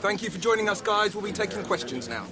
Thank you for joining us, guys. We'll be taking questions now.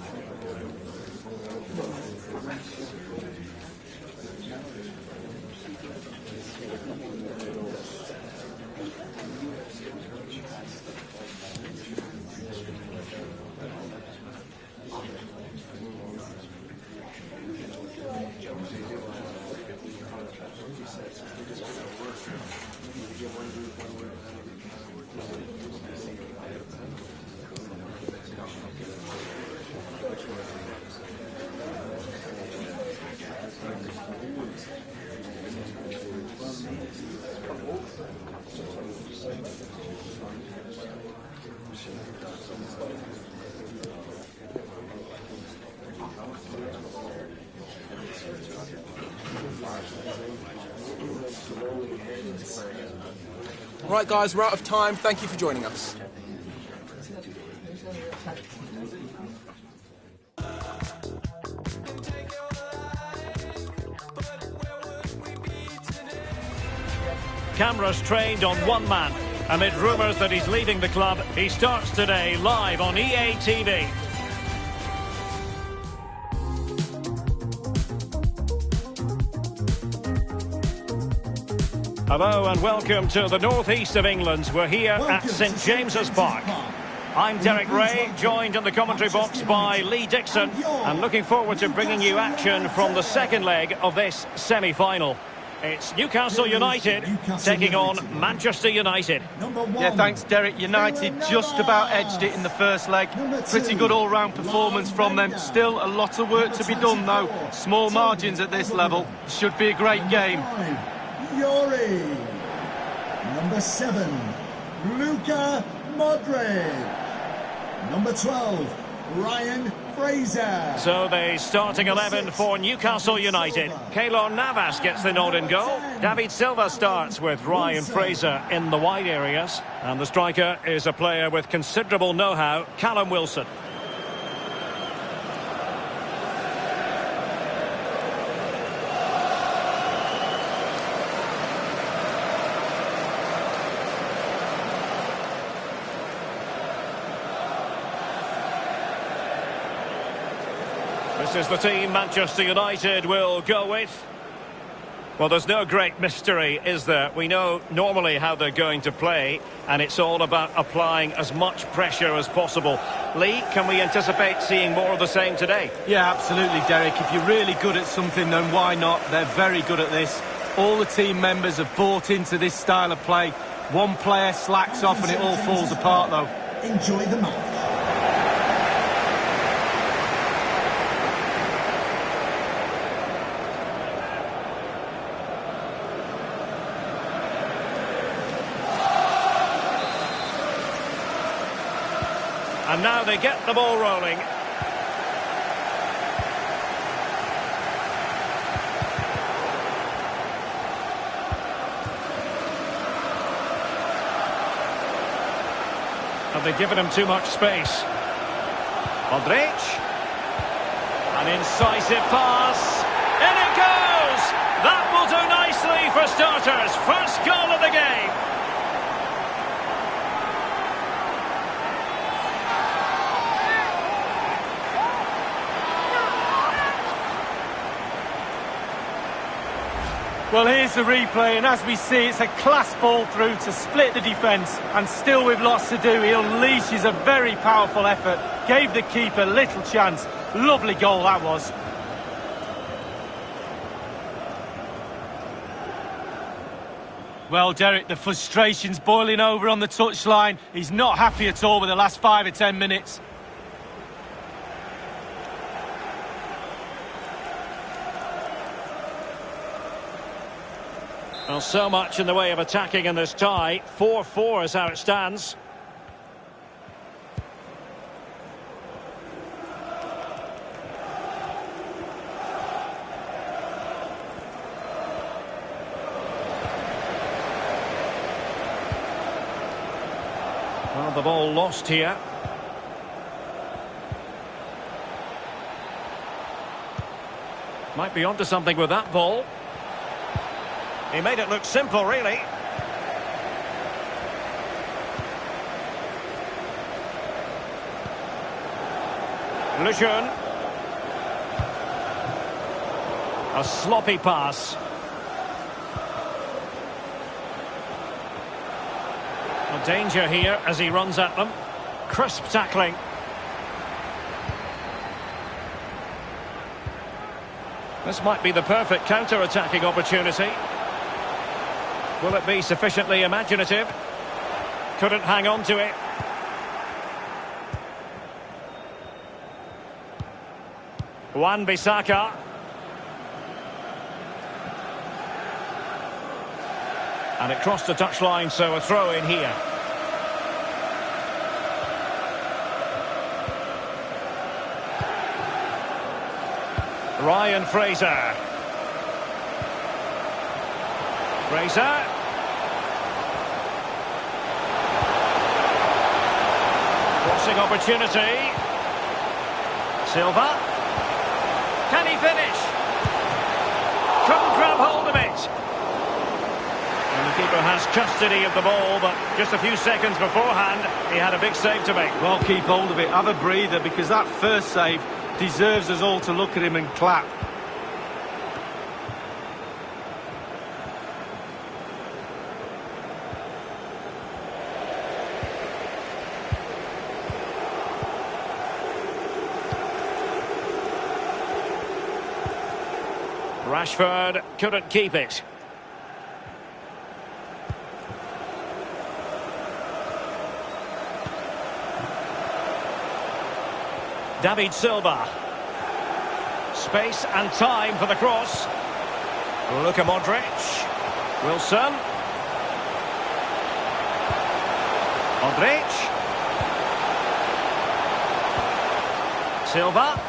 Right, guys, we're out of time. Thank you for joining us. Cameras trained on one man. Amid rumours that he's leaving the club, he starts today live on EA TV. Hello and welcome to the northeast of England. We're here at St James's Park. I'm Derek Ray, joined in the commentary box by Lee Dixon, and looking forward to bringing you action from the second leg of this semi-final. It's Newcastle United taking on Manchester United. Yeah, thanks, Derek. United just about edged it in the first leg. Pretty good all-round performance from them. Still a lot of work to be done, though. Small margins at this level. Should be a great game. Yori. Number 7, Luka Modric. Number 12, Ryan Fraser. So the starting 11 for Newcastle United. Keylor Navas gets the nod in goal. David Silva starts with Ryan Fraser in the wide areas. And the striker is a player with considerable know-how, Callum Wilson. This is the team Manchester United will go with. Well, there's no great mystery, is there? We know normally how they're going to play, and it's all about applying as much pressure as possible. Lee, can we anticipate seeing more of the same today? Yeah, absolutely, Derek. If you're really good at something, then why not? They're very good at this. All the team members have bought into this style of play. One player slacks off and it all falls apart, though. Enjoy the match. And now they get the ball rolling. Have they given him too much space? Modric. An incisive pass. In it goes! That will do nicely for starters. First goal of the game. Well, here's the replay, and as we see, it's a class ball through to split the defence, and still with lots to do, he unleashes a very powerful effort, gave the keeper little chance. Lovely goal that was. Well, Derek, the frustration's boiling over on the touchline. He's not happy at all with the last 5 or 10 minutes. Well, so much in the way of attacking in this tie. 4-4 is how it stands. Well, the ball lost here. Might be onto something with that ball. He made it look simple, really. Lejeune. A sloppy pass. A danger here as he runs at them. Crisp tackling. This might be the perfect counter-attacking opportunity. Will it be sufficiently imaginative? Couldn't hang on to it. Wan-Bissaka. And it crossed the touchline, so a throw in here. Ryan Fraser. Fraser. Crossing opportunity. Silva. Can he finish? Couldn't grab hold of it. And the keeper has custody of the ball, but just a few seconds beforehand, he had a big save to make. Well, keep hold of it. Have a breather, because that first save deserves us all to look at him and clap. Rashford couldn't keep it. David Silva. Space and time for the cross. Luka Modric. Wilson. Modric. Silva.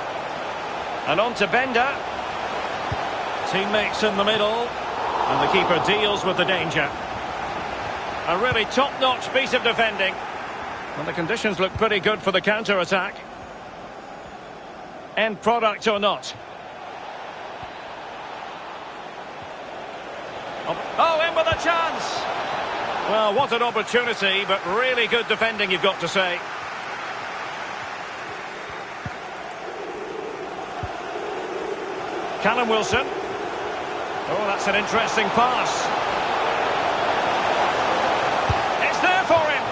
And on to Bender. Teammates in the middle. And the keeper deals with the danger. A really top-notch piece of defending. And the conditions look pretty good for the counter-attack. End product or not. Oh, in with a chance! Well, what an opportunity, but really good defending, you've got to say. Callum Wilson. Oh, that's an interesting pass. It's there for him.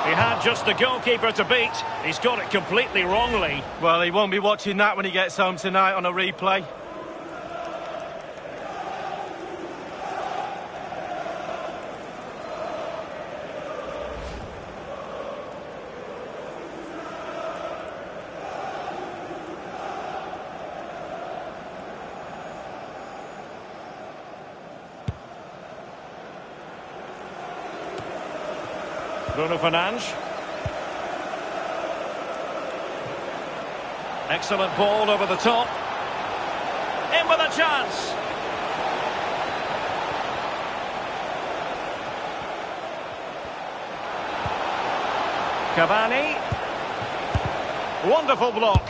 He had just the goalkeeper to beat. He's got it completely wrongly. Well, he won't be watching that when he gets home tonight on a replay. Bruno Fernandes. Excellent ball over the top. In with a chance. Cavani. Wonderful block.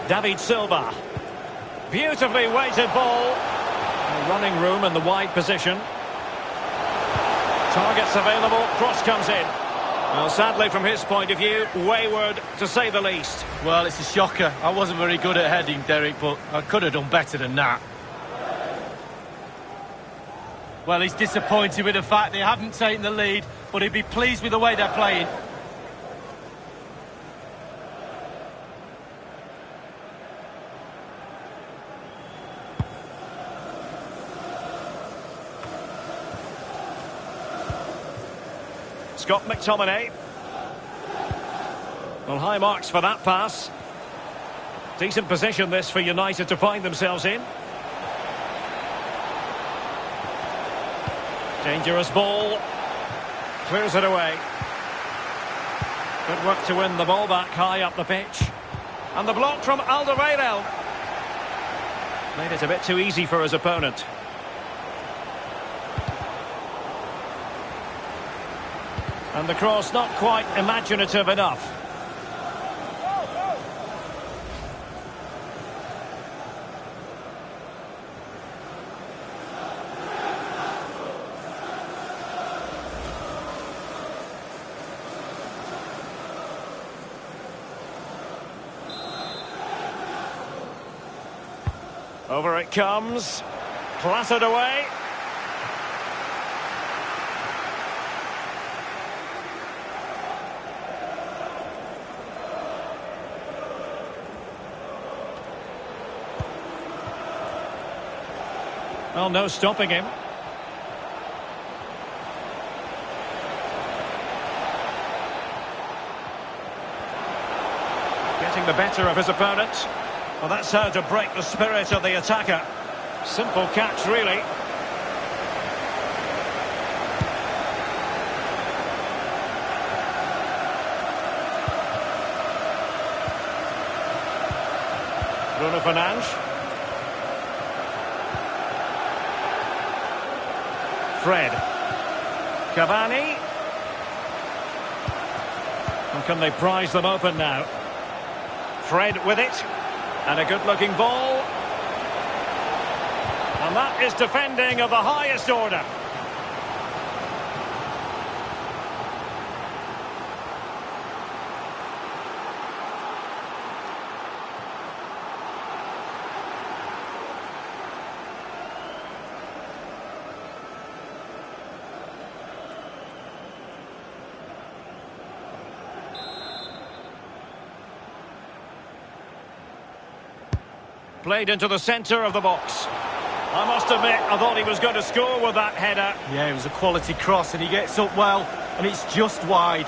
David Silva. Beautifully weighted ball. Running room in the wide position. Targets available, cross comes in. Well, sadly from his point of view, wayward to say the least. Well, it's a shocker. I wasn't very good at heading, Derek, but I could have done better than that. Well, he's disappointed with the fact they haven't taken the lead, but he'd be pleased with the way they're playing. Scott McTominay. Well, high marks for that pass. Decent position this for United to find themselves in. Dangerous ball. Clears it away. Good work to win the ball back high up the pitch. And the block from Alderweireld. Made it a bit too easy for his opponent. And the cross not quite imaginative enough. Over it comes. Clattered away. Well, no stopping him. Getting the better of his opponent. Well, that's how to break the spirit of the attacker. Simple catch, really. Bruno Fernandes. Fred. Cavani. And can they prize them open now? Fred with it. And a good-looking ball. And that is defending of the highest order. Played into the centre of the box. I must admit, I thought he was going to score with that header. Yeah, it was a quality cross and he gets up well, and it's just wide.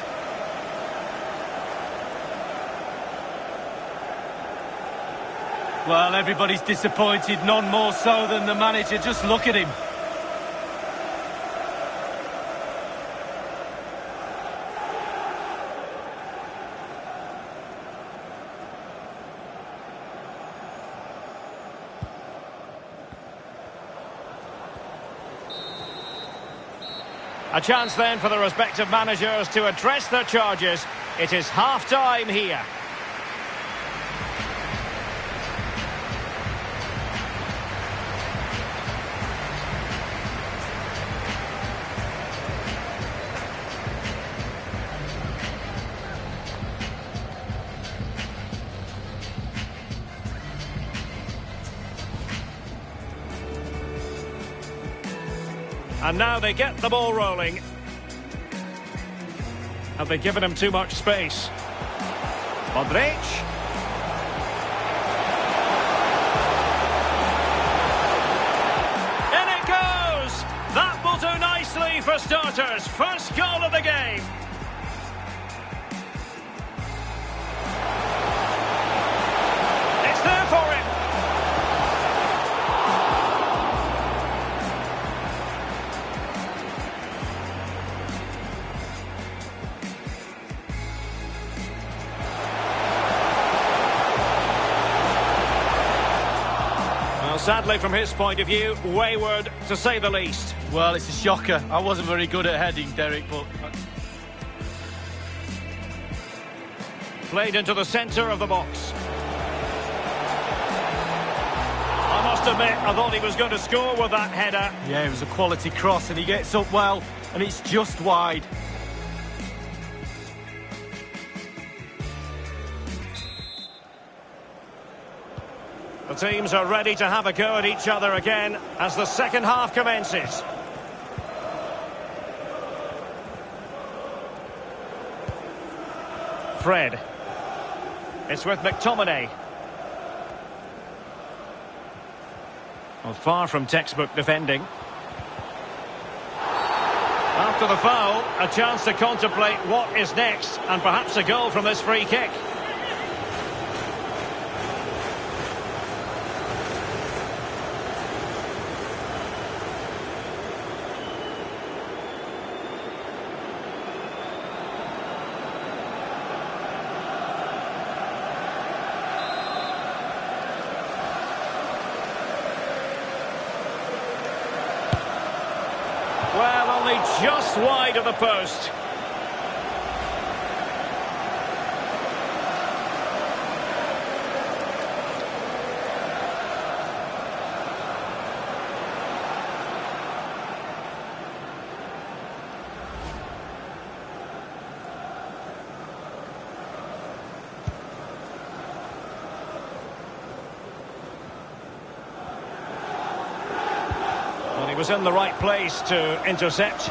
Well, everybody's disappointed, none more so than the manager. Just look at him. A chance then for the respective managers to address their charges. It is half-time here. And now they get the ball rolling. Have they given him too much space? Modric. In it goes! That will do nicely for starters. First goal of the game. It's there for him. Sadly, from his point of view, wayward, to say the least. Well, it's a shocker. I wasn't very good at heading, Derek, but... Played into the centre of the box. I must admit, I thought he was going to score with that header. Yeah, it was a quality cross, and he gets up well, and it's just wide. The teams are ready to have a go at each other again as the second half commences. Fred. It's with McTominay. Well, far from textbook defending. After the foul, a chance to contemplate what is next, and perhaps a goal from this free kick. Well, only just wide of the post. was in the right place to intercept.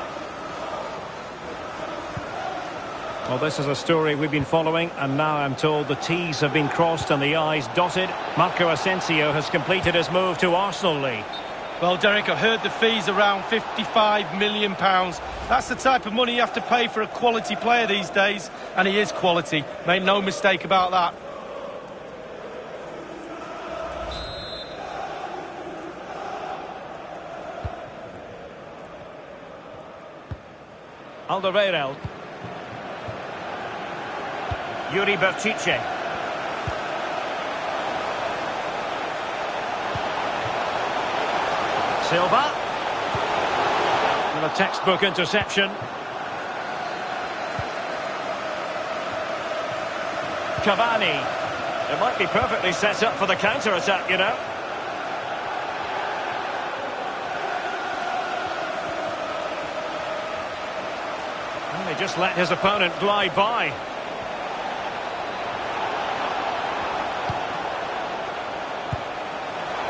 Well, this is a story we've been following, and now I'm told the T's have been crossed and the I's dotted. Marco Asensio has completed his move to Arsenal, Lee. Well, Derek, I've heard the fee's around £55 million. That's the type of money you have to pay for a quality player these days, and he is quality. Make no mistake about that. Alderweireld. Yuri Berchiche. Silva. And a textbook interception. Cavani. It might be perfectly set up for the counter-attack, you know. And he just let his opponent glide by.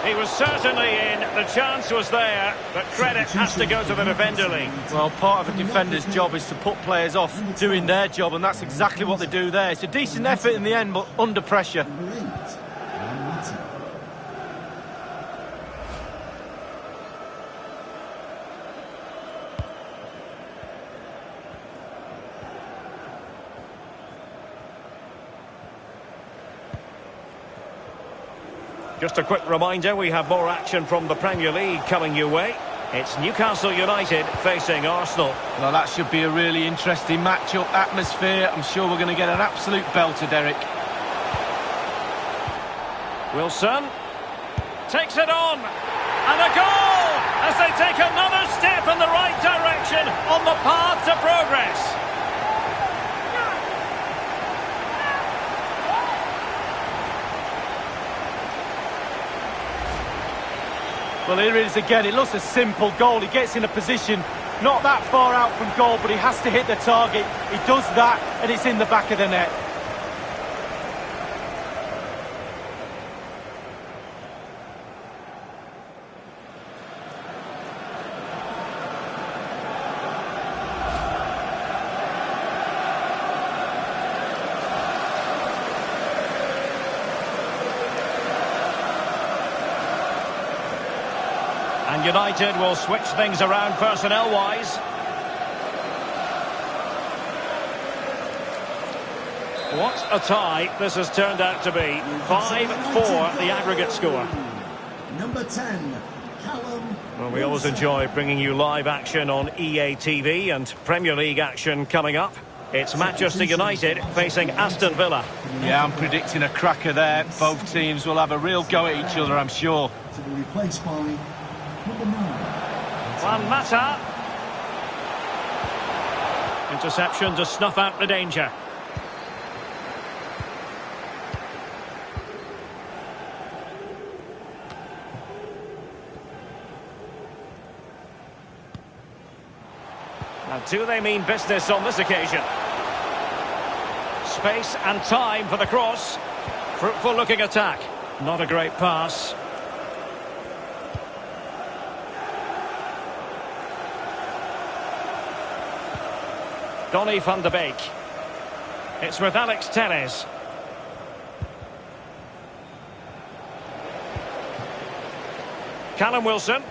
He was certainly in, the chance was there, but credit has to go to the defender, Lee. Well, part of a defender's job is to put players off doing their job, and that's exactly what they do there. It's a decent effort in the end, but under pressure. Just a quick reminder, we have more action from the Premier League coming your way. It's Newcastle United facing Arsenal. Well, that should be a really interesting match-up atmosphere. I'm sure we're going to get an absolute belter, Derek. Wilson takes it on, and a goal as they take another step in the right direction on the path to progress. Well, here it is again. It looks a simple goal. He gets in a position not that far out from goal, but he has to hit the target. He does that, and it's in the back of the net. And United will switch things around personnel-wise. What a tie this has turned out to be. 5-4 the aggregate score. Number 10, Callum. Well, we always enjoy bringing you live action on EA TV and Premier League action coming up. It's Manchester United facing Aston Villa. Yeah, I'm predicting a cracker there. Both teams will have a real go at each other, I'm sure. To be replaced by number 9. Juan Mata. Interception to snuff out the danger. Now, do they mean business on this occasion? Space and time for the cross. Fruitful looking attack. Not a great pass. Donny van de Beek. It's with Alex Telles. Callum Wilson.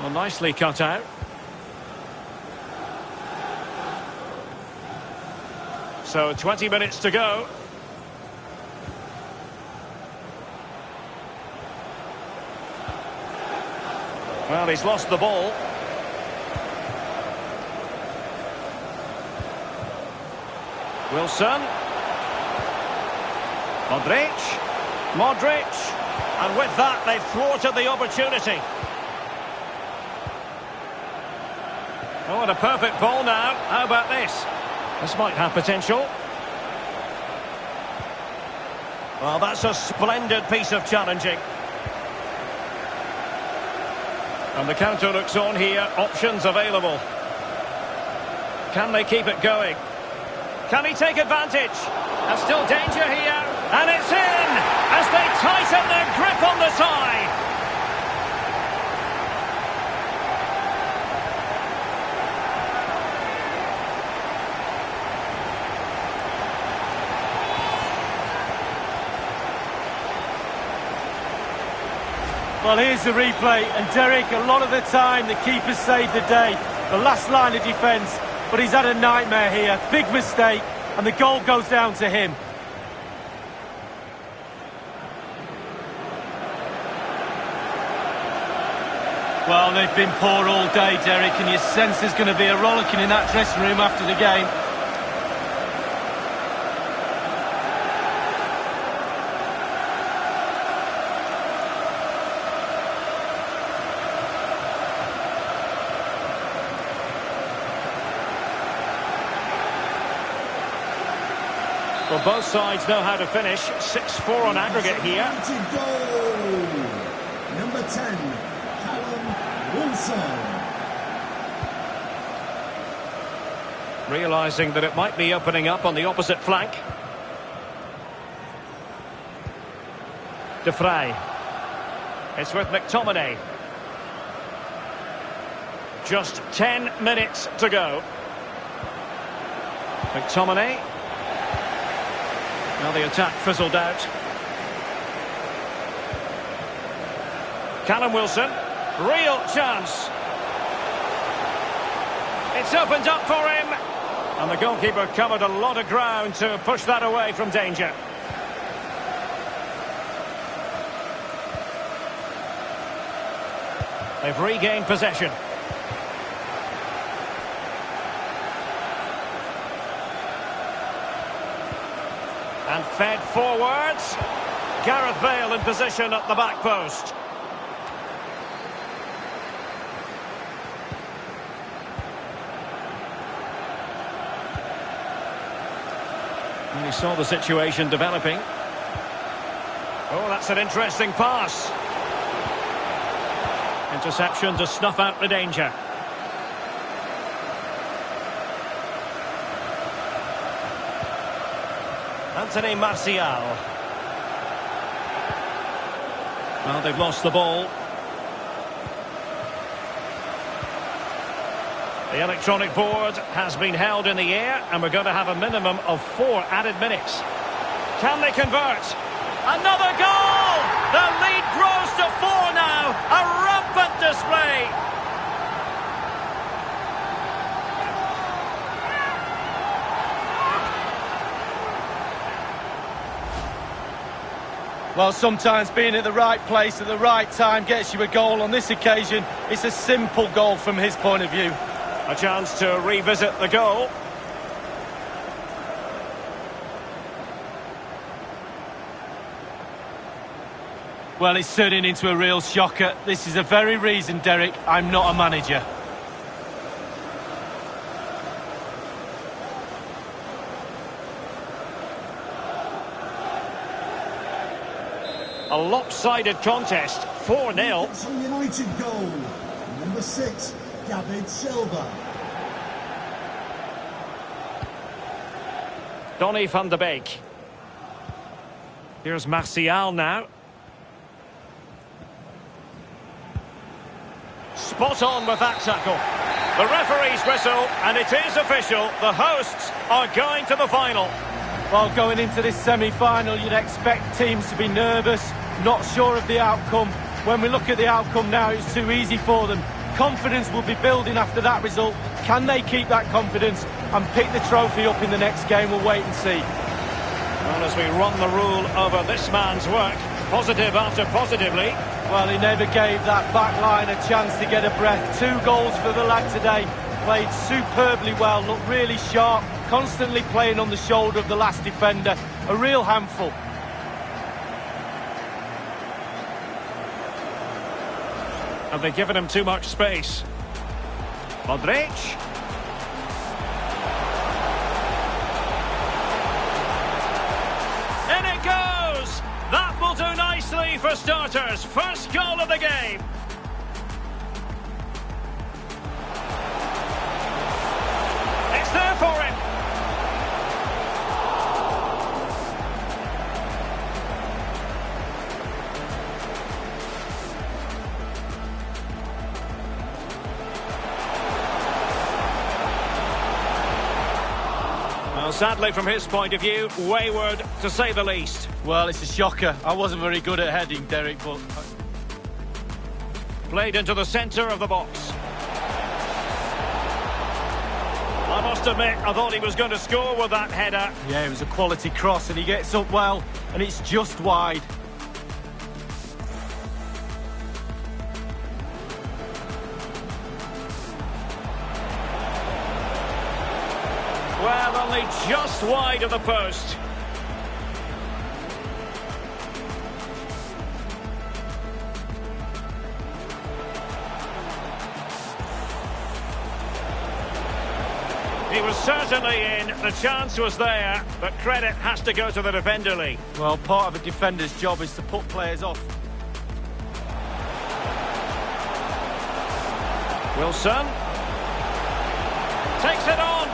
Well, nicely cut out. So 20 minutes to go. Well, he's lost the ball. Wilson. Modric. And with that, they've thwarted the opportunity. Oh, and a perfect ball now. How about this? This might have potential. Well, that's a splendid piece of challenging. And the counter looks on here. Options available. Can they keep it going? Can he take advantage? There's still danger here. And it's in as they tighten their grip on the tie. Well, here's the replay, and Derek, a lot of the time the keeper saved the day. The last line of defence, but he's had a nightmare here. Big mistake, and the goal goes down to him. Well, they've been poor all day, Derek, and you sense there's going to be a rollicking in that dressing room after the game. Well, both sides know how to finish. 6-4 on aggregate here. Goal. Number 10, Callum Wilson. Realising that it might be opening up on the opposite flank. De Vrij. It's with McTominay. Just 10 minutes to go. McTominay. Now the attack fizzled out. Callum Wilson, real chance. It's opened up for him. And the goalkeeper covered a lot of ground to push that away from danger. They've regained possession. And fed forwards. Gareth Bale in position at the back post. And he saw the situation developing. Oh, that's an interesting pass. Interception to snuff out the danger. Anthony Martial. Well, they've lost the ball. The electronic board has been held in the air, and we're going to have a minimum of 4 added minutes. Can they convert? Another goal! The lead grows to 4 now. A rampant display. Well, sometimes being at the right place at the right time gets you a goal. On this occasion, it's a simple goal from his point of view. A chance to revisit the goal. Well, it's turning into a real shocker. This is the very reason, Derek, I'm not a manager. A lopsided contest, 4-0. Newcastle United goal. Number 6, David Silva. Donny van de Beek. Here's Martial now. Spot on with that tackle. The referee's whistle, and it is official. The hosts are going to the final. Well, going into this semi-final, you'd expect teams to be nervous, not sure of the outcome. When we look at the outcome now, it's too easy for them. Confidence will be building after that result. Can they keep that confidence and pick the trophy up in the next game? We'll wait and see. Well, as we run the rule over this man's work, positive after positively. Well, he never gave that back line a chance to get a breath. 2 goals for the lad today. Played superbly well, looked really sharp, constantly playing on the shoulder of the last defender. A real handful. Have they given him too much space? Modric. In it goes! That will do nicely for starters. First goal of the game. It's there for him. Well, sadly, from his point of view, wayward, to say the least. Well, it's a shocker. I wasn't very good at heading, Derek, but Played into the centre of the box. I must admit, I thought he was going to score with that header. Yeah, it was a quality cross and he gets up well, and it's just wide. Well, only just wide of the post. He was certainly in, the chance was there, but credit has to go to the defender, Lee. Well, part of a defender's job is to put players off. Wilson takes it on.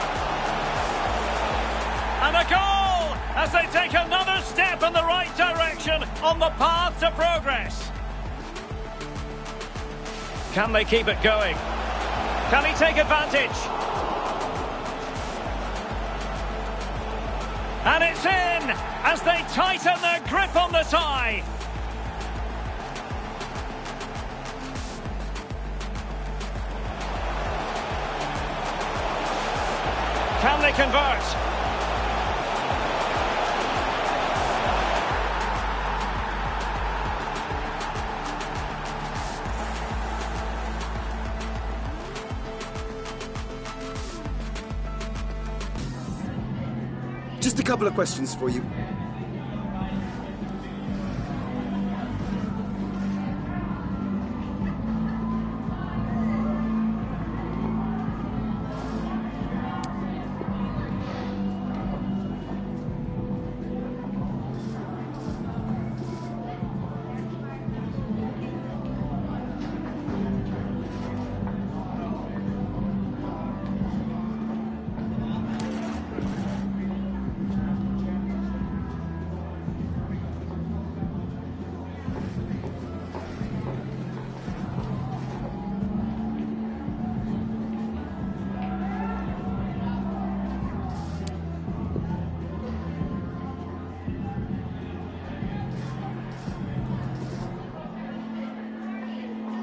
And a goal as they take another step in the right direction on the path to progress. Can they keep it going? Can he take advantage? And it's in as they tighten their grip on the tie. Can they convert? Just a couple of questions for you.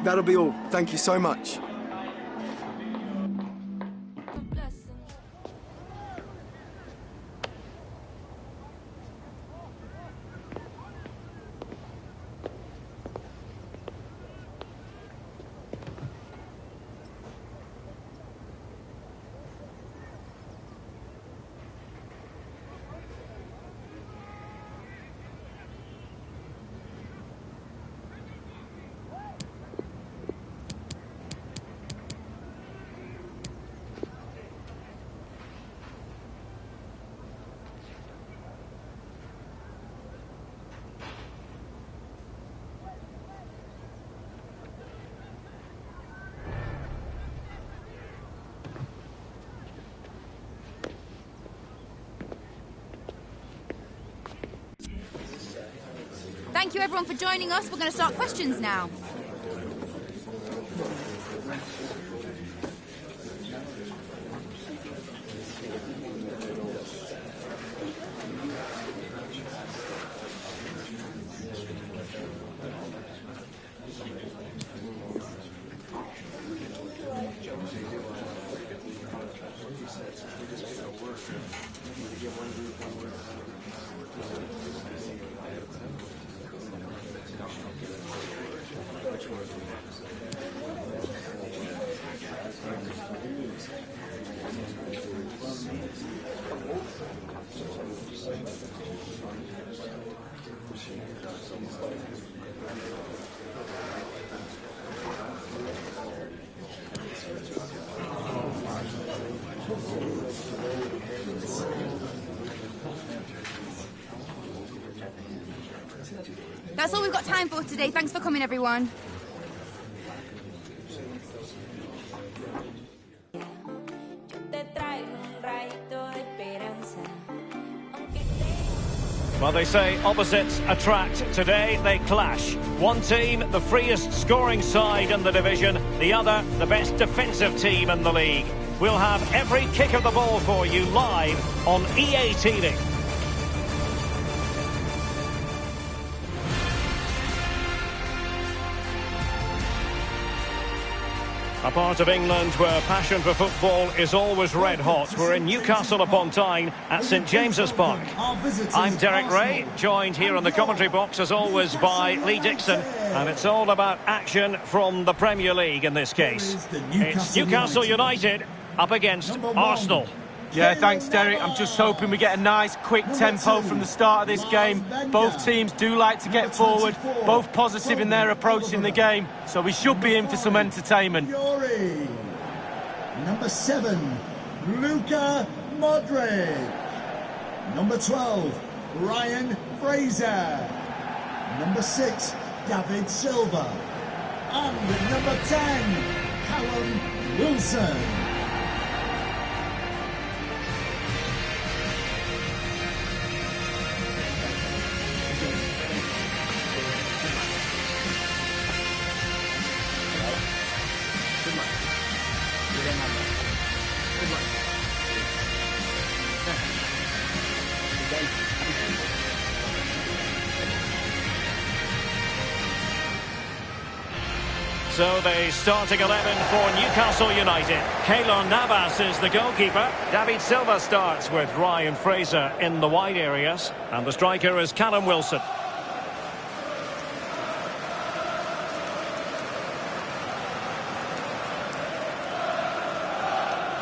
That'll be all. Thank you so much. Thank you everyone for joining us. We're going to start questions now. That's all we've got time for today. Thanks for coming, everyone. Well, they say opposites attract. Today they clash. One team, the freest scoring side in the division. The other, the best defensive team in the league. We'll have every kick of the ball for you live on EA TV. A part of England where passion for football is always red hot. We're in Newcastle upon Tyne at St James's Park. I'm Derek Ray, joined here in the commentary box as always by Lee Dixon. And it's all about action from the Premier League in this case. It's Newcastle United up against Arsenal. Yeah, thanks, Derek. I'm just hoping we get a nice, quick tempo from the start of this game. Both teams do like to get forward, both positive in their approach in the game, so we should be in for some entertainment. Number 7, Luka Modric. Number 12, Ryan Fraser. Number 6, David Silva. And number 10, Callum Wilson. So the starting 11 for Newcastle United. Keylor Navas is the goalkeeper. David Silva starts with Ryan Fraser in the wide areas. And the striker is Callum Wilson.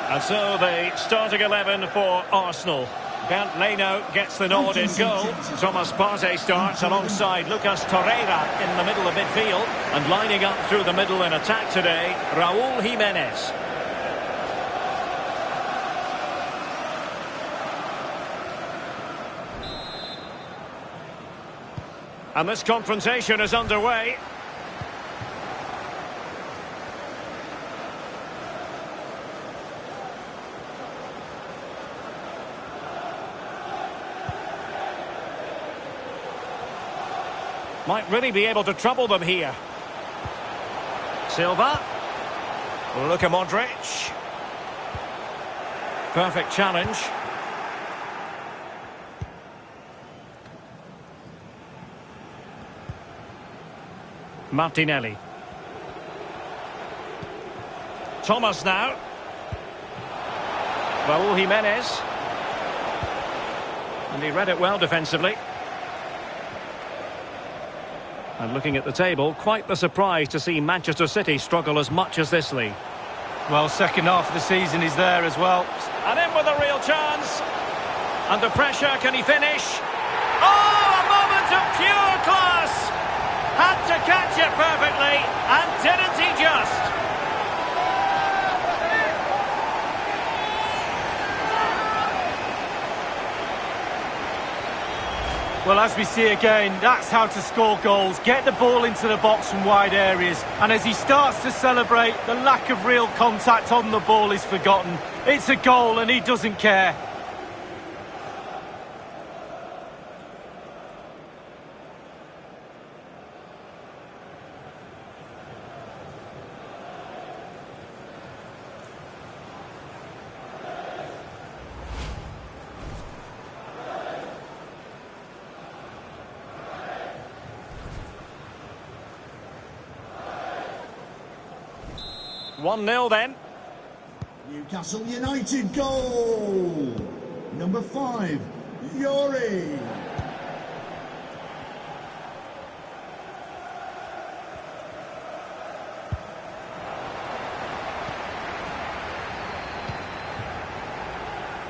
And so the starting 11 for Arsenal. Bernd Leno gets the nod in goal. Thomas Partey starts alongside Lucas Torreira in the middle of midfield. And lining up through the middle in attack today, Raúl Jiménez. And this confrontation is underway. Might really be able to trouble them here. Silva. Luka Modric. Perfect challenge. Martinelli. Thomas now. Raúl Jiménez. And he read it well defensively. And looking at the table, quite the surprise to see Manchester City struggle as much as this league. Well, second half of the season is there as well. And in with a real chance. Under pressure, can he finish? Oh, a moment of pure class! Had to catch it perfectly, and didn't he just? Well, as we see again, that's how to score goals. Get the ball into the box from wide areas. And as he starts to celebrate, the lack of real contact on the ball is forgotten. It's a goal and he doesn't care. One 1-0 then. Newcastle United goal. Number 5, Yuri.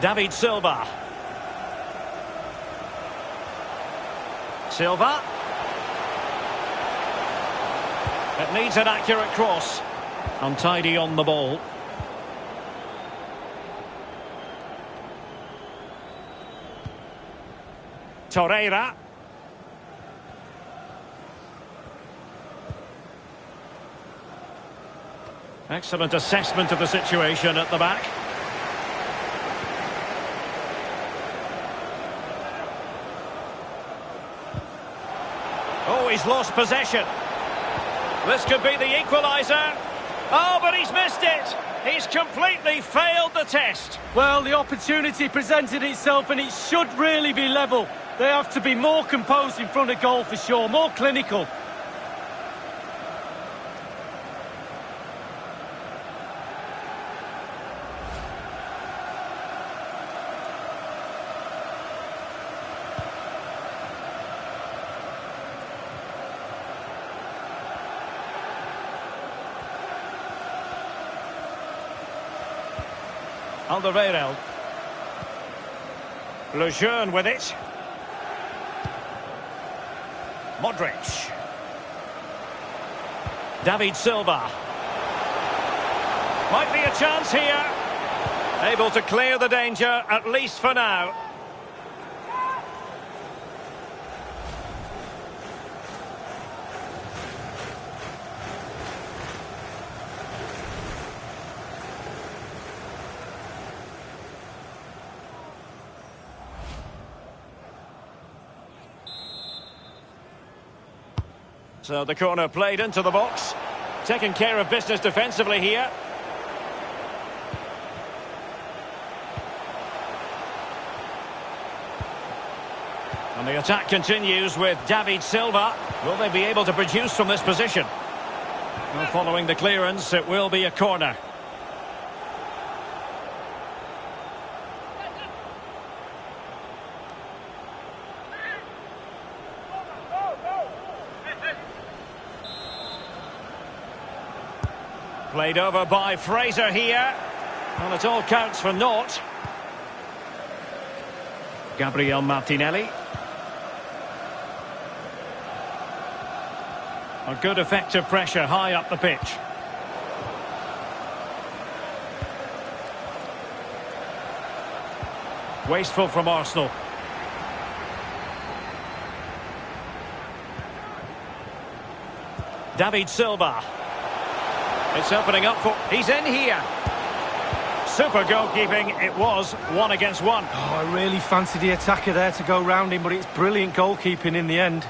David Silva. Silva. It needs an accurate cross. Untidy on the ball. Torreira. Excellent assessment of the situation at the back. Oh, he's lost possession. This could be the equaliser. Oh, but he's missed it. He's completely failed the test. Well, the opportunity presented itself and it should really be level. They have to be more composed in front of goal for sure, more clinical. Alderweireld. Lejeune with it. Modric. David Silva. Might be a chance here. Able to clear the danger, at least for now. So the corner played into the box. Taking care of business defensively here. And the attack continues with David Silva. Will they be able to produce from this position? Well, following the clearance, it will be a corner. Played over by Fraser here. Well, it all counts for naught. Gabriel Martinelli. A good effective pressure high up the pitch. Wasteful from Arsenal. David Silva. It's opening up for... He's in here. Super goalkeeping. It was 1 against 1. Oh, I really fancied the attacker there to go round him, but it's brilliant goalkeeping in the end.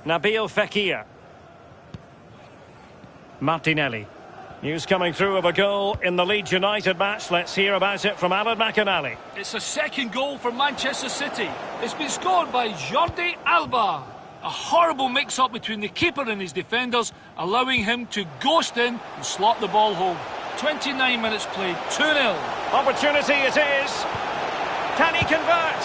Nabil Fekir. Martinelli. News coming through of a goal in the Leeds United match. Let's hear about it from Alan McInally. It's a second goal for Manchester City. It's been scored by Jordi Alba. A horrible mix-up between the keeper and his defenders, allowing him to ghost in and slot the ball home. 29 minutes played, 2-0. Opportunity it is. Can he convert?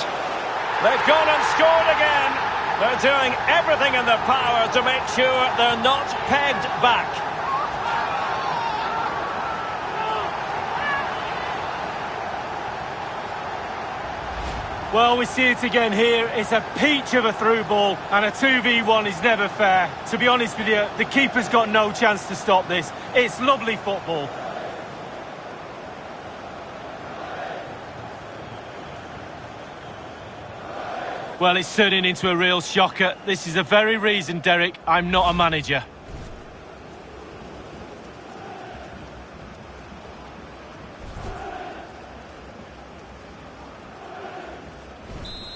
They've gone and scored again. They're doing everything in their power to make sure they're not pegged back. Well, we see it again here. It's a peach of a through ball, and a 2v1 is never fair. To be honest with you, the keeper's got no chance to stop this. It's lovely football. Well, it's turning into a real shocker. This is the very reason, Derek, I'm not a manager.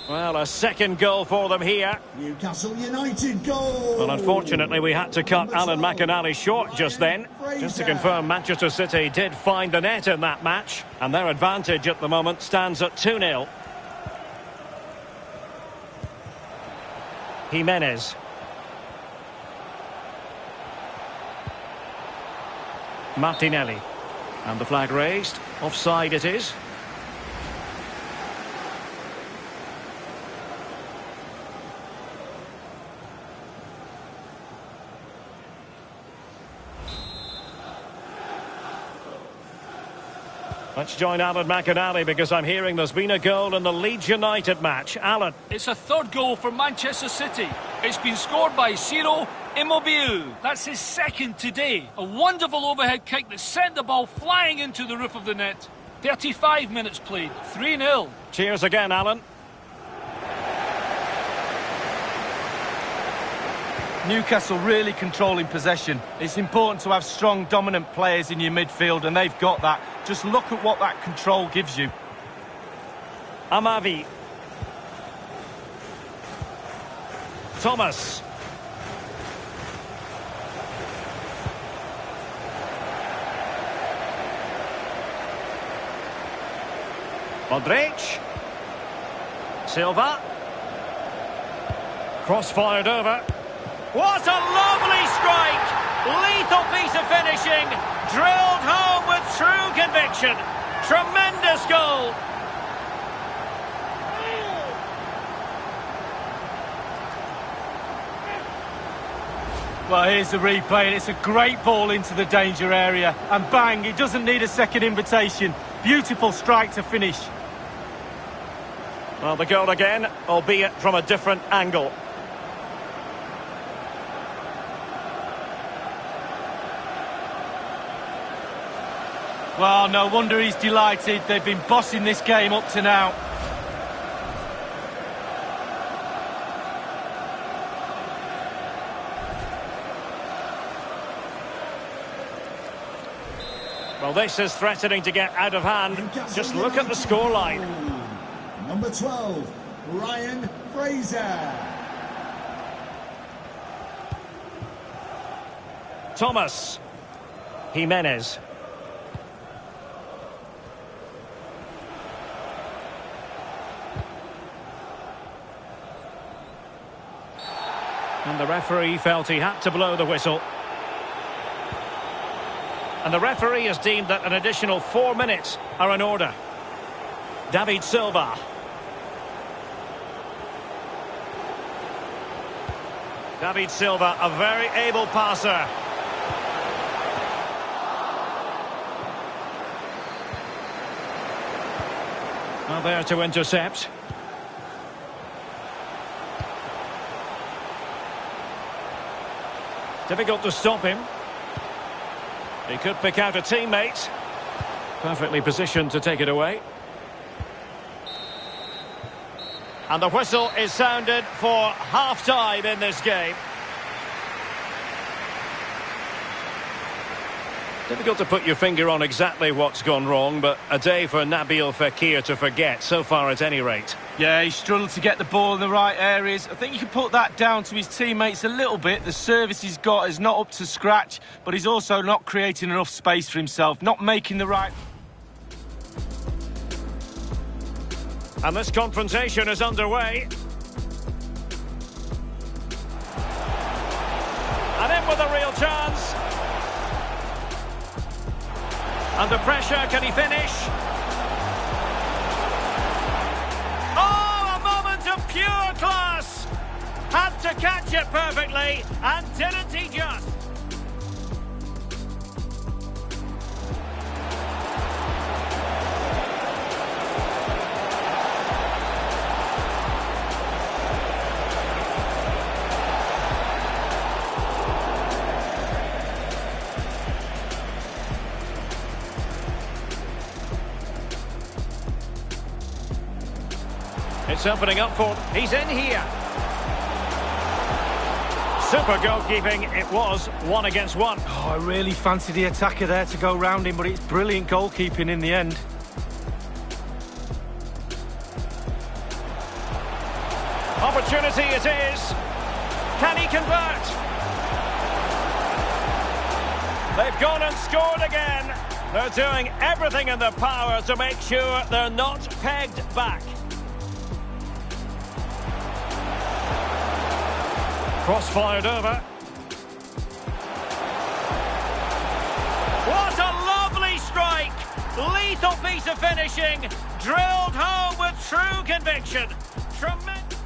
Well, a second goal for them here. Newcastle United goal. Well, unfortunately, we had to cut Alan McInally short just then. Just to confirm, Manchester City did find the net in that match, and their advantage at the moment stands at 2-0. Jimenez. Martinelli. And the flag raised. Offside it is. Let's join Alan McInally because I'm hearing there's been a goal in the Leeds United match. Alan. It's a third goal for Manchester City. It's been scored by Ciro Immobile. That's his second today. A wonderful overhead kick that sent the ball flying into the roof of the net. 35 minutes played, 3-0. Cheers again, Alan. Newcastle really controlling possession. It's important to have strong, dominant players in your midfield, and they've got that. Just look at what that control gives you. Amavi. Thomas. Modric. Silva. Cross-fired over. What a lovely strike! Lethal piece of finishing. Drilled home with true conviction. Tremendous goal. Well, here's the replay, and it's a great ball into the danger area. And bang, it doesn't need a second invitation. Beautiful strike to finish. Well, the goal again, albeit from a different angle. Well, no wonder he's delighted. They've been bossing this game up to now. Well, this is threatening to get out of hand. Just look at the scoreline. Number 12, Ryan Fraser. Thomas. Jimenez. And the referee felt he had to blow the whistle. And the referee has deemed that an additional 4 minutes are in order. David Silva. David Silva, a very able passer. Now there to intercept. Difficult to stop him. He could pick out a teammate. Perfectly positioned to take it away. And the whistle is sounded for half-time in this game. Difficult to put your finger on exactly what's gone wrong, but a day for Nabil Fekir to forget, so far at any rate. Yeah, he struggled to get the ball in the right areas. I think you can put that down to his teammates a little bit. The service he's got is not up to scratch, but he's also not creating enough space for himself, not making the right... And this confrontation is underway. And in with a real chance. Under pressure, can he finish? Oh, a moment of pure class! Had to catch it perfectly, and didn't he just? It's opening up for... He's in here. Super goalkeeping. It was 1 against 1. Oh, I really fancied the attacker there to go round him, but it's brilliant goalkeeping in the end. Opportunity it is. Can he convert? They've gone and scored again. They're doing everything in their power to make sure they're not pegged back. Cross-fired over. What a lovely strike! Lethal piece of finishing. Drilled home with true conviction. Tremendous.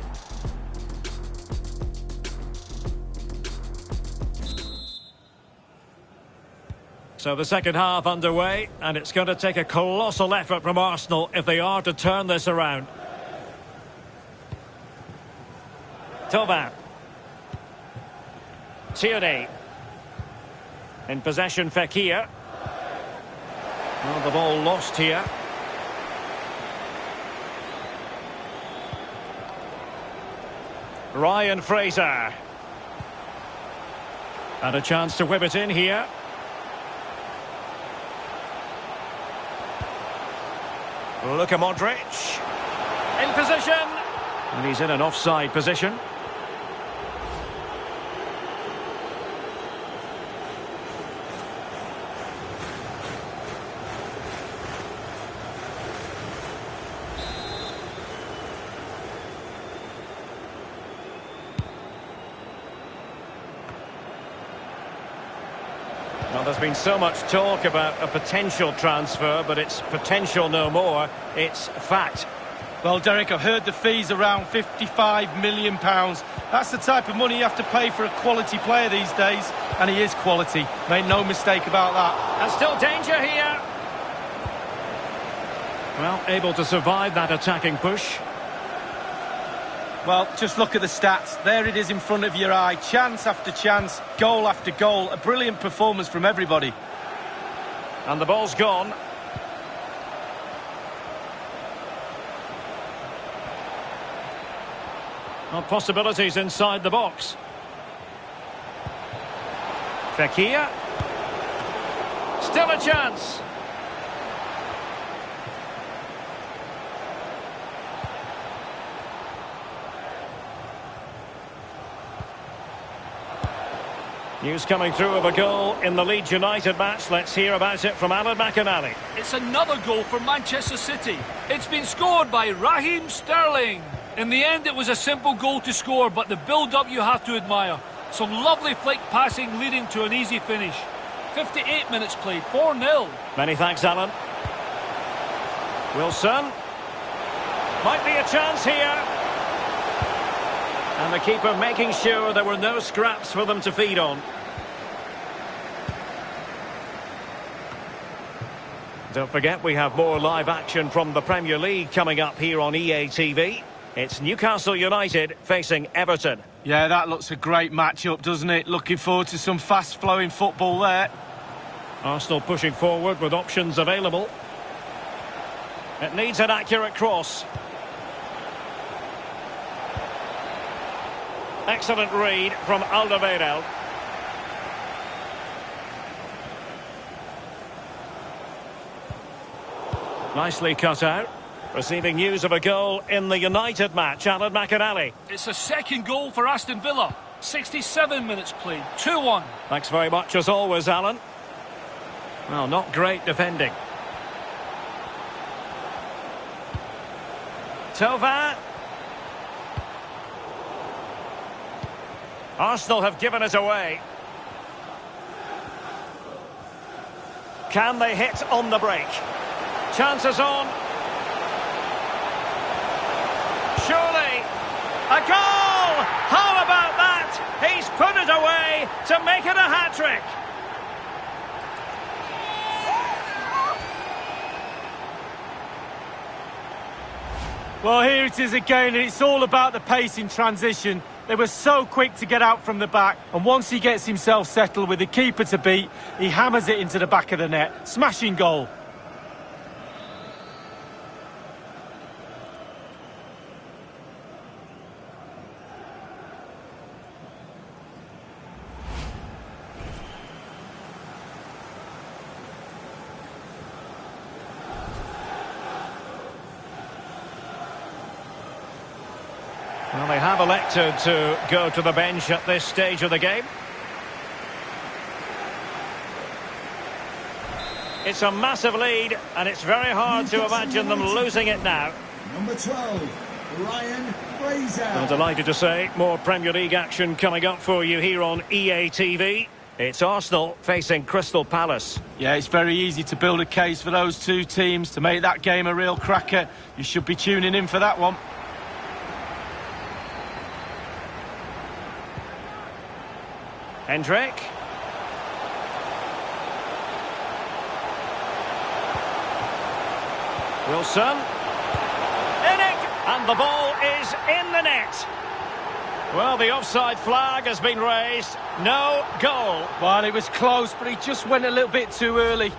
So the second half underway, and it's going to take a colossal effort from Arsenal if they are to turn this around. Thauvin. Tierney. In possession, Fekir. Well, the ball lost here. Ryan Fraser. And a chance to whip it in here. Luka Modric. In position. And he's in an offside position. Well, there's been so much talk about a potential transfer, but it's potential no more. It's fact. Well, Derek, I've heard the fee's around £55 million. That's the type of money you have to pay for a quality player these days. And he is quality. Make no mistake about that. And still danger here. Well, able to survive that attacking push. Well, just look at the stats. There it is in front of your eye. Chance after chance, goal after goal. A brilliant performance from everybody. And the ball's gone. Well, possibilities inside the box. Fekir. Still a chance. News coming through of a goal in the Leeds United match. Let's hear about it from Alan McInally. It's another goal for Manchester City. It's been scored by Raheem Sterling. In the end, it was a simple goal to score, but the build-up you have to admire. Some lovely flick passing leading to an easy finish. 58 minutes played, 4-0. Many thanks, Alan. Wilson. Might be a chance here. And the keeper making sure there were no scraps for them to feed on. Don't forget, we have more live action from the Premier League coming up here on EA TV. It's Newcastle United facing Everton. Yeah, that looks a great match-up, doesn't it? Looking forward to some fast-flowing football there. Arsenal pushing forward with options available. It needs an accurate cross. Excellent read from Alderweireld. Nicely cut out. Receiving news of a goal in the United match, Alan McInally. It's a second goal for Aston Villa. 67 minutes played, 2-1. Thanks very much as always, Alan. Well, not great defending. Tova. Arsenal have given it away. Can they hit on the break? Chances on. Surely. A goal! How about that? He's put it away to make it a hat-trick. Well, here it is again, and it's all about the pace in transition. They were so quick to get out from the back, and once he gets himself settled with the keeper to beat, he hammers it into the back of the net. Smashing goal. Well, they have elected to go to the bench at this stage of the game. It's a massive lead, and it's very hard to imagine them losing it now. Number 12, Ryan Fraser. I'm delighted to say more Premier League action coming up for you here on EA TV. It's Arsenal facing Crystal Palace. Yeah, it's very easy to build a case for those two teams to make that game a real cracker. You should be tuning in for that one. Hendrick. Wilson. In it! And the ball is in the net. Well, the offside flag has been raised. No goal. Well, it was close, but he just went a little bit too early.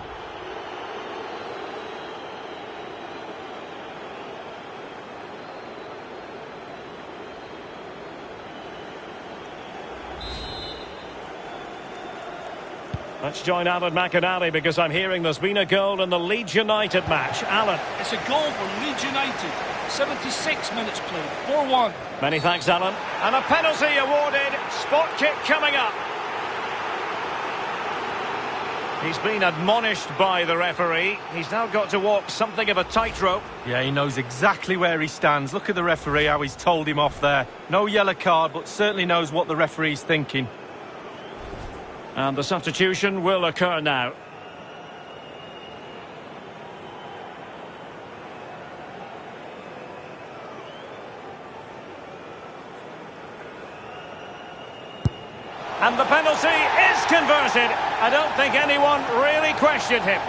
Let's join Alan McInally because I'm hearing there's been a goal in the Leeds United match. Alan. It's a goal for Leeds United. 76 minutes played, 4-1. Many thanks, Alan. And a penalty awarded. Spot kick coming up. He's been admonished by the referee. He's now got to walk something of a tightrope. Yeah, he knows exactly where he stands. Look at the referee, how he's told him off there. No yellow card, but certainly knows what the referee's thinking. And the substitution will occur now. And the penalty is converted. I don't think anyone really questioned him.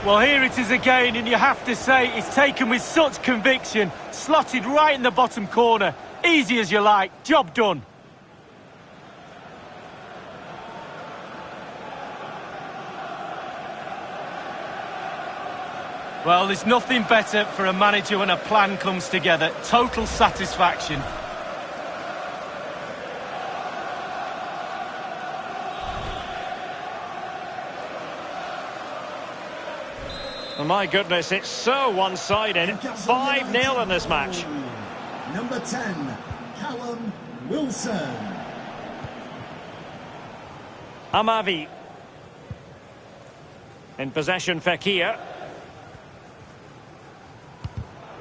Well, here it is again, and you have to say it's taken with such conviction. Slotted right in the bottom corner. Easy as you like. Job done. Well, there's nothing better for a manager when a plan comes together. Total satisfaction. Oh my goodness, it's so one-sided. 5-0 in this match. Number 10, Callum Wilson. Amavi. In possession, Fekir.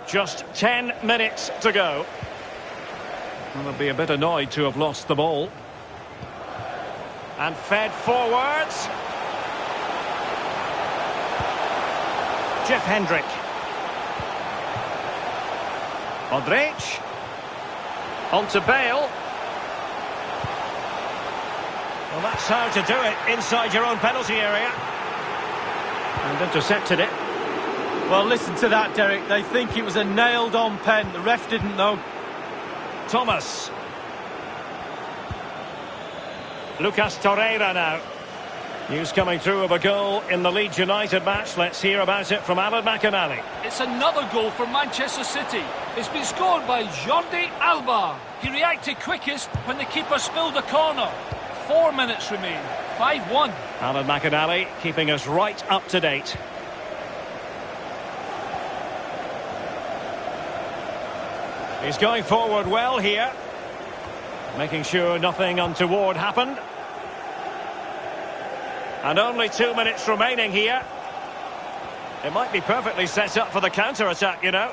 Just 10 minutes to go. Well, they'll be a bit annoyed to have lost the ball. And fed forwards. Jeff Hendrick. Modric. On to Bale. Well, that's how to do it inside your own penalty area. And intercepted it. Well, listen to that, Derek. They think it was a nailed-on pen. The ref didn't know. Thomas. Lucas Torreira now. News coming through of a goal in the Leeds United match. Let's hear about it from Alan McInally. It's another goal for Manchester City. It's been scored by Jordi Alba. He reacted quickest when the keeper spilled a corner. 4 minutes remain. 5-1. Alan McInally keeping us right up to date. He's going forward well here. Making sure nothing untoward happened. And only 2 minutes remaining here. It might be perfectly set up for the counter-attack, you know.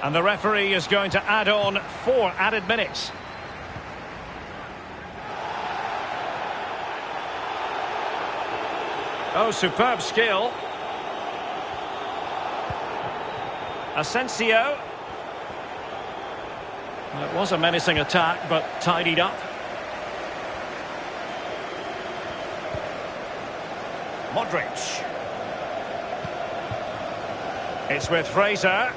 And the referee is going to add on 4 added minutes. Oh, superb skill. Asensio. Well, it was a menacing attack, but tidied up. Modric. It's with Fraser.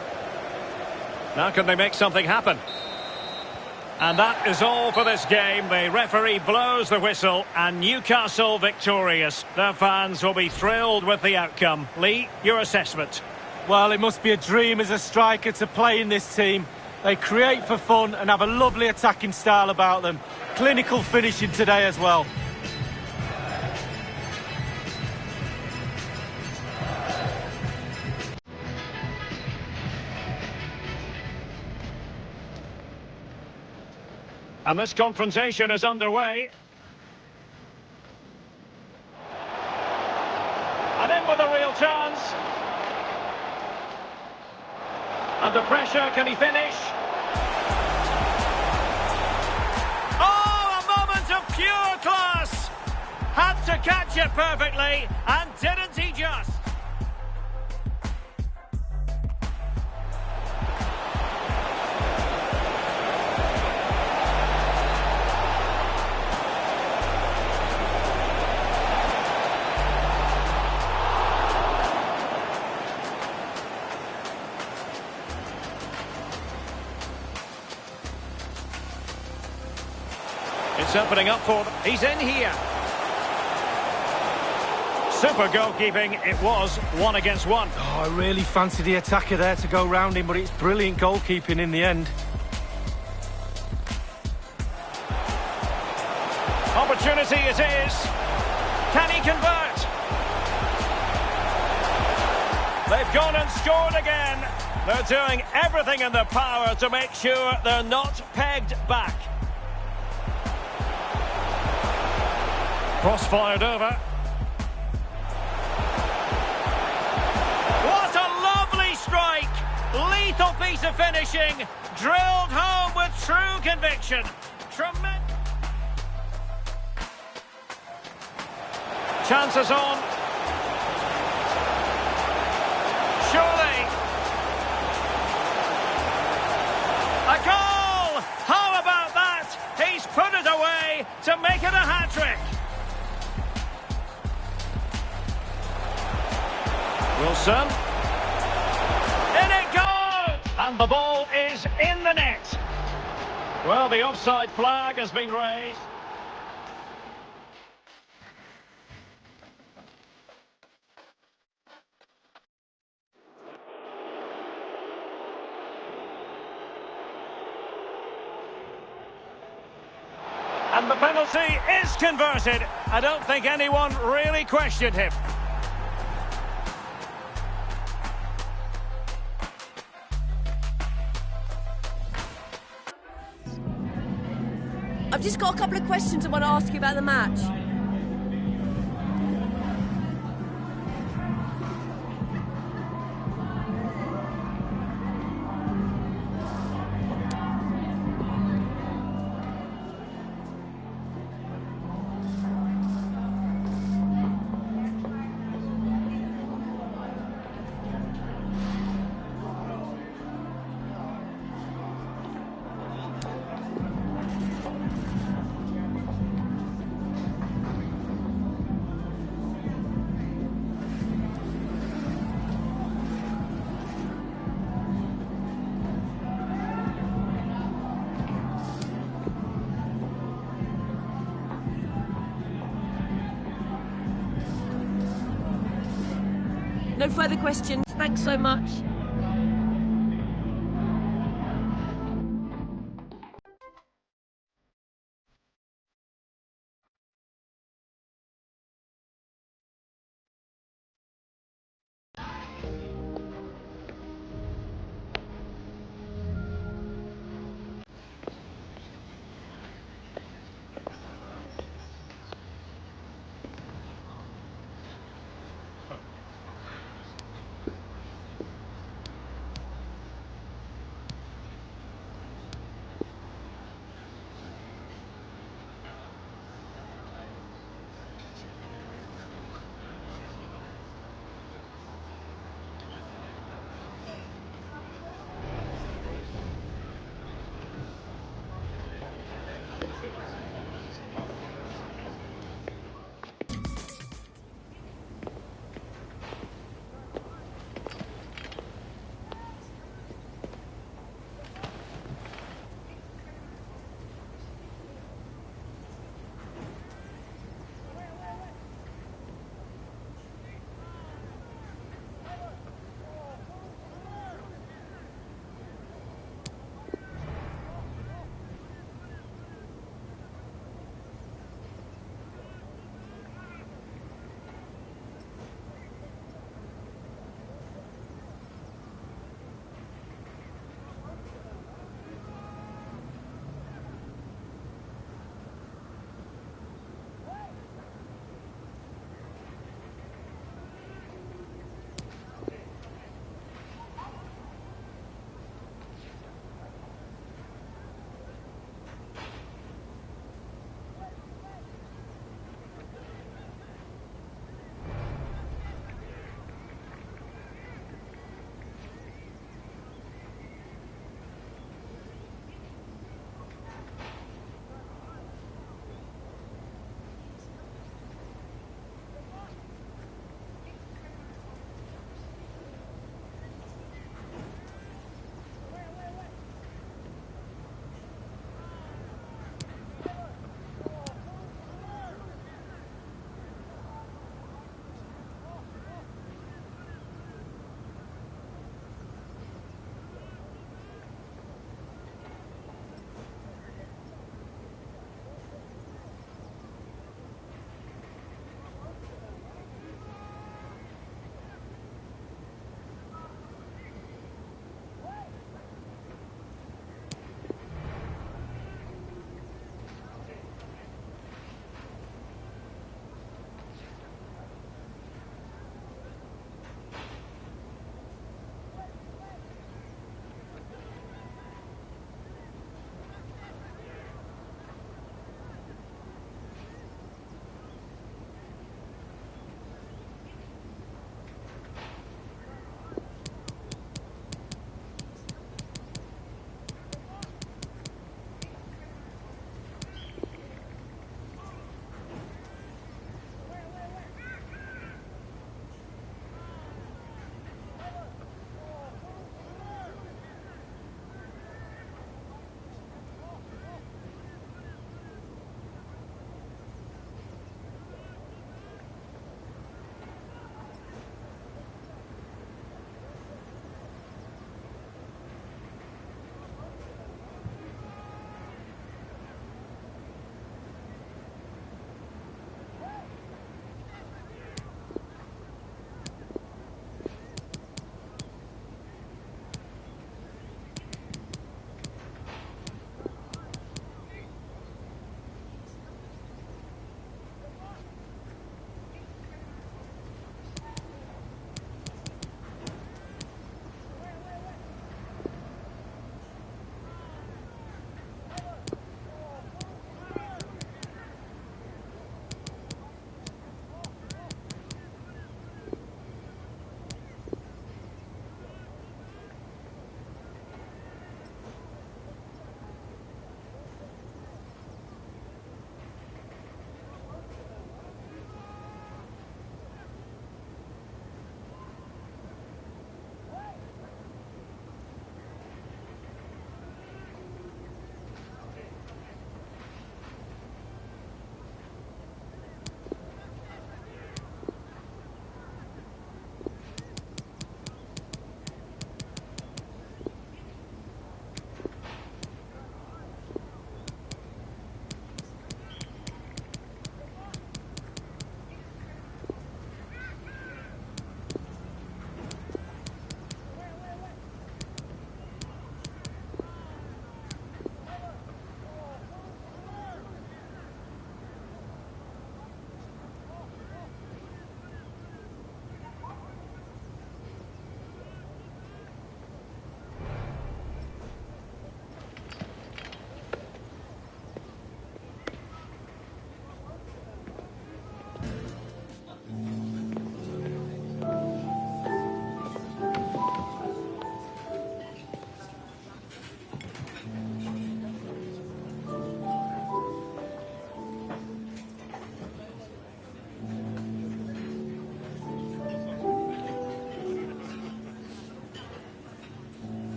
Now can they make something happen? And that is all for this game. The referee blows the whistle and Newcastle victorious. Their fans will be thrilled with the outcome. Lee, your assessment? Well, it must be a dream as a striker to play in this team. They create for fun and have a lovely attacking style about them. Clinical finishing today as well. And this confrontation is underway. And in with a real chance. Under pressure, can he finish? Oh, a moment of pure class! Had to catch it perfectly, and didn't he just? It's opening up for them. He's in here. Super goalkeeping. It was 1 against 1. Oh, I really fancy the attacker there to go round him, but it's brilliant goalkeeping in the end. Opportunity it is. Can he convert? They've gone and scored again. They're doing everything in their power to make sure they're not pegged back. Cross fired over. What a lovely strike! Lethal piece of finishing, drilled home with true conviction. Tremendous. Chances on. Surely. A goal! How about that? He's put it away to make it a hat-trick. Wilson. In it goes! And the ball is in the net. Well, the offside flag has been raised. And the penalty is converted. I don't think anyone really questioned him. I've just got a couple of questions I want to ask you about the match. No further questions. Thanks so much.